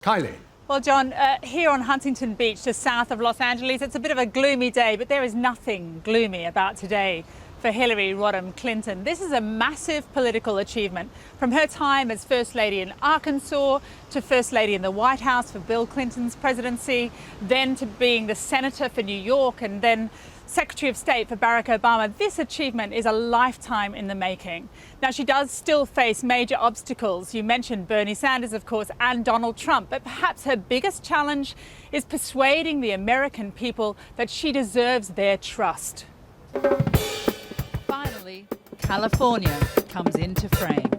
Kylie. Well, John, here on Huntington Beach, just south of Los Angeles, it's a bit of a gloomy day, but there is nothing gloomy about today for Hillary Rodham Clinton. This is a massive political achievement, from her time as First Lady in Arkansas to First Lady in the White House for Bill Clinton's presidency, then to being the Senator for New York and then Secretary of State for Barack Obama. This achievement is a lifetime in the making. Now, she does still face major obstacles. You mentioned Bernie Sanders, of course, and Donald Trump, but perhaps her biggest challenge is persuading the American people that she deserves their trust. Finally, California comes into frame.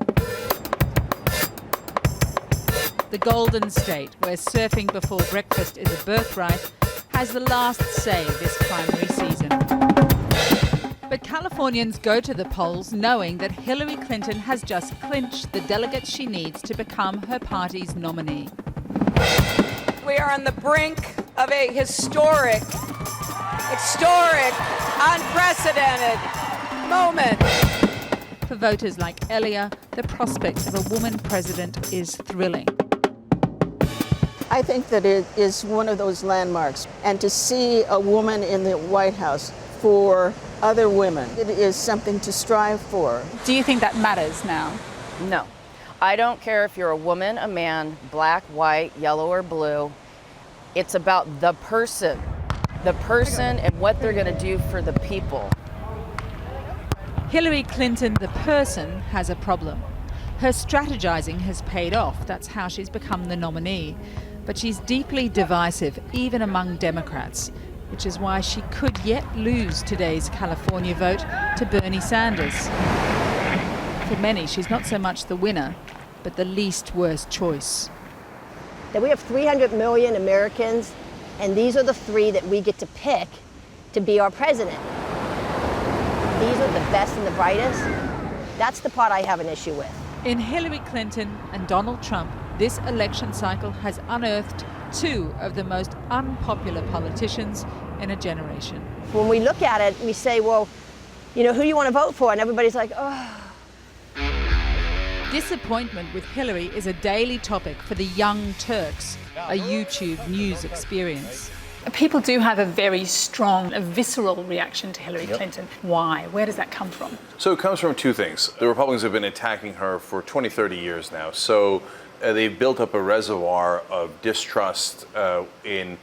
The Golden State, where surfing before breakfast is a birthright, has the last say this primary season. But Californians go to the polls knowing that Hillary Clinton has just clinched the delegates she needs to become her party's nominee. We are on the brink of a historic, unprecedented moment. For voters like Elia, the prospect of a woman president is thrilling. I think that it is one of those landmarks. And to see a woman in the White House for other women, it is something to strive for. Do you think that matters now? No. I don't care if you're a woman, a man, black, white, yellow, or blue. It's about the person and what they're going to do for the people. Hillary Clinton, the person, has a problem. Her strategizing has paid off. That's how she's become the nominee. But she's deeply divisive, even among Democrats, which is why she could yet lose today's California vote to Bernie Sanders. For many, she's not so much the winner, but the least worst choice. That we have 300 million Americans, and these are the three that we get to pick to be our president. These are the best and the brightest. That's the part I have an issue with. In Hillary Clinton and Donald Trump, this election cycle has unearthed two of the most unpopular politicians in a generation. When we look at it, we say, well, you know, who do you want to vote for? And everybody's like, oh. Disappointment with Hillary is a daily topic for the Young Turks, a YouTube news experience. People do have a very strong, a visceral reaction to Hillary Clinton. Why? Where does that come from? So it comes from two things. The Republicans have been attacking her for 20, 30 years now. So they've built up a reservoir of distrust in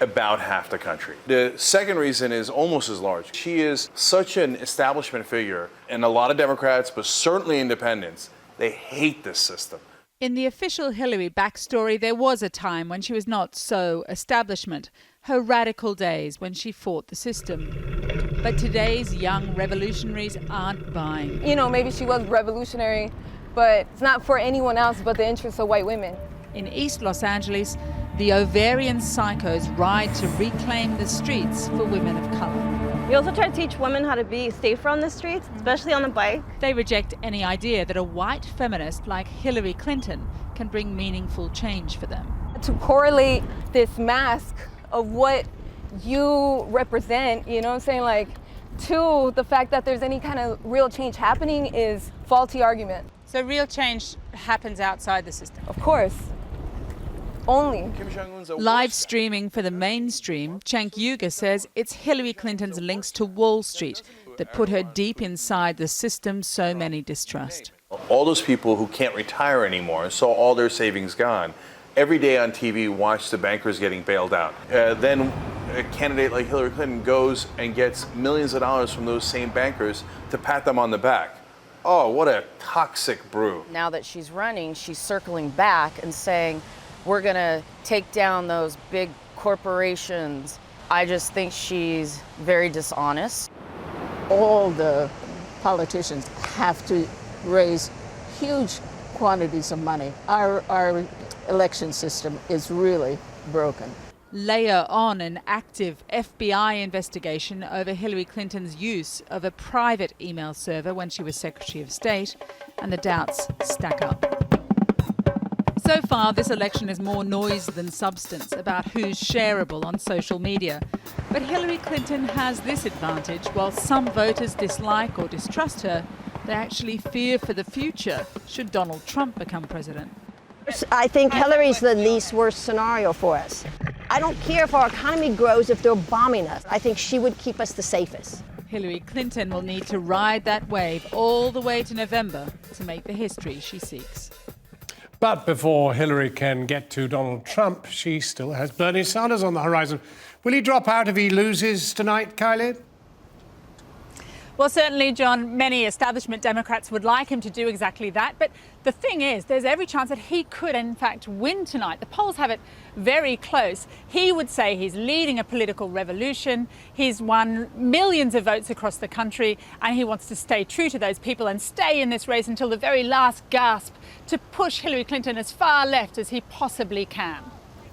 about half the country. The second reason is almost as large. She is such an establishment figure, and a lot of Democrats, but certainly independents, they hate this system. In the official Hillary backstory, there was a time when she was not so establishment, her radical days when she fought the system. But today's young revolutionaries aren't buying. You know, maybe she was revolutionary, but it's not for anyone else but the interests of white women. In East Los Angeles, the ovarian psychos ride to reclaim the streets for women of color. We also try to teach women how to be safer on the streets, especially on the bike. They reject any idea that a white feminist like Hillary Clinton can bring meaningful change for them. To correlate this mask of what you represent, you know what I'm saying, like, to the fact that there's any kind of real change happening is faulty argument. So real change happens outside the system? Of course. Only. Live streaming for the mainstream, Cenk Uygur says it's Hillary Clinton's links to Wall Street that put her deep inside the system so many distrust. All those people who can't retire anymore and saw all their savings gone, every day on TV watch the bankers getting bailed out. Then a candidate like Hillary Clinton goes and gets millions of dollars from those same bankers to pat them on the back. Oh, what a toxic brew. Now that she's running, she's circling back and saying, we're going to take down those big corporations. I just think she's very dishonest. All the politicians have to raise huge quantities of money. Our election system is really broken. Layer on an active FBI investigation over Hillary Clinton's use of a private email server when she was Secretary of State, and the doubts stack up. So far, this election is more noise than substance about who's shareable on social media. But Hillary Clinton has this advantage. While some voters dislike or distrust her, they actually fear for the future should Donald Trump become president. I think Hillary's the least worst scenario for us. I don't care if our economy grows if they're bombing us. I think she would keep us the safest. Hillary Clinton will need to ride that wave all the way to November to make the history she seeks. But before Hillary can get to Donald Trump, she still has Bernie Sanders on the horizon. Will he drop out if he loses tonight, Kylie? Well, certainly, John, many establishment Democrats would like him to do exactly that. But the thing is, there's every chance that he could, in fact, win tonight. The polls have it very close. He would say he's leading a political revolution. He's won millions of votes across the country, and he wants to stay true to those people and stay in this race until the very last gasp to push Hillary Clinton as far left as he possibly can.